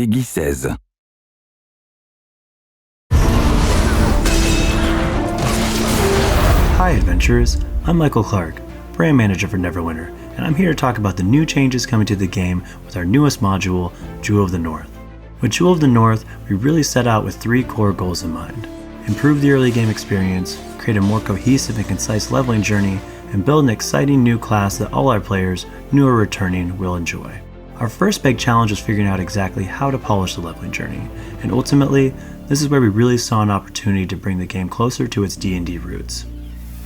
Peggy 16. Hi adventurers, I'm Michael Clark, brand manager for Neverwinter, and I'm here to talk about the new changes coming to the game with our newest module, Jewel of the North. With Jewel of the North, we really set out with 3 core goals in mind. Improve the early game experience, create a more cohesive and concise leveling journey, and build an exciting new class that all our players, new or returning, will enjoy. Our first big challenge was figuring out exactly how to polish the leveling journey, and ultimately, this is where we really saw an opportunity to bring the game closer to its D&D roots.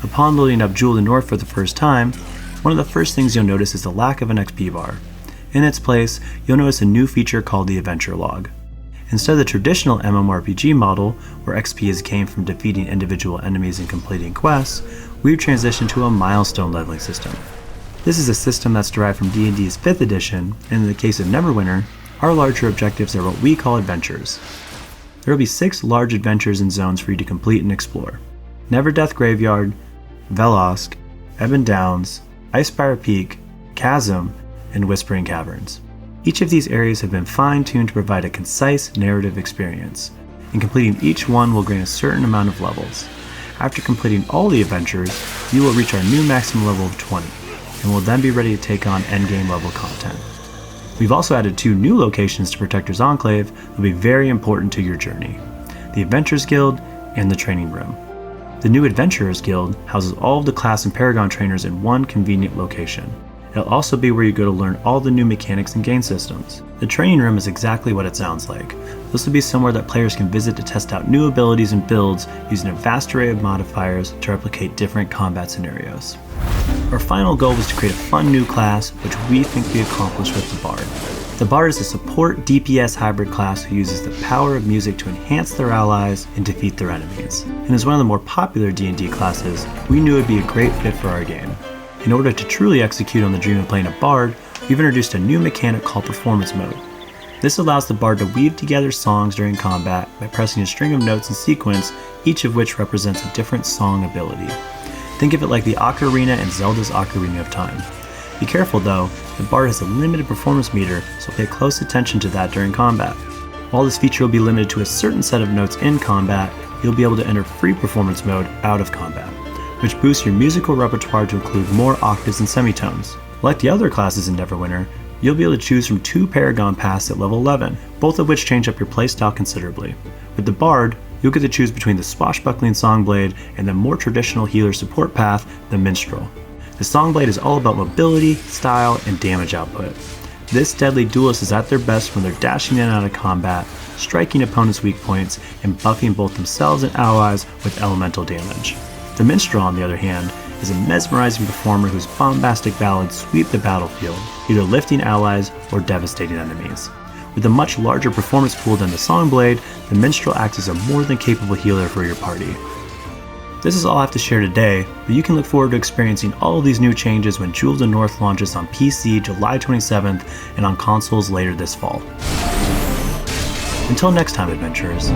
Upon loading up Jewel of the North for the first time, one of the first things you'll notice is the lack of an XP bar. In its place, you'll notice a new feature called the Adventure Log. Instead of the traditional MMORPG model, where XP is gained from defeating individual enemies and completing quests, we've transitioned to a milestone leveling system. This is a system that's derived from D&D's 5th edition, and in the case of Neverwinter, our larger objectives are what we call adventures. There will be 6 large adventures and zones for you to complete and explore. Neverdeath Graveyard, Velosk, Ebon Downs, Icespire Peak, Chasm, and Whispering Caverns. Each of these areas have been fine-tuned to provide a concise narrative experience, and completing each one will gain a certain amount of levels. After completing all the adventures, you will reach our new maximum level of 20, and will then be ready to take on endgame level content. We've also added 2 new locations to Protector's Enclave that will be very important to your journey: the Adventurers Guild and the Training Room. The new Adventurers Guild houses all of the class and Paragon trainers in one convenient location. It'll also be where you go to learn all the new mechanics and game systems. The Training Room is exactly what it sounds like. This will be somewhere that players can visit to test out new abilities and builds using a vast array of modifiers to replicate different combat scenarios. Our final goal was to create a fun new class, which we think we accomplished with the Bard. The Bard is a support DPS hybrid class who uses the power of music to enhance their allies and defeat their enemies. And as one of the more popular D&D classes, we knew it would be a great fit for our game. In order to truly execute on the dream of playing a Bard, we've introduced a new mechanic called Performance Mode. This allows the Bard to weave together songs during combat by pressing a string of notes in sequence, each of which represents a different song ability. Think of it like the Ocarina and Zelda's Ocarina of Time. Be careful though, the Bard has a limited performance meter, so pay close attention to that during combat. While this feature will be limited to a certain set of notes in combat, you'll be able to enter free performance mode out of combat, which boosts your musical repertoire to include more octaves and semitones. Like the other classes in Neverwinter, you'll be able to choose from 2 Paragon Paths at level 11, both of which change up your playstyle considerably. With the Bard, you'll get to choose between the swashbuckling Songblade and the more traditional healer support path, the Minstrel. The Songblade is all about mobility, style, and damage output. This deadly duelist is at their best when they're dashing in and out of combat, striking opponents' weak points, and buffing both themselves and allies with elemental damage. The Minstrel, on the other hand, is a mesmerizing performer whose bombastic ballads sweep the battlefield, either lifting allies or devastating enemies. With a much larger performance pool than the Songblade, the Minstrel acts as a more than capable healer for your party. This is all I have to share today, but you can look forward to experiencing all of these new changes when Jewel of the North launches on PC July 27th and on consoles later this fall. Until next time, adventurers.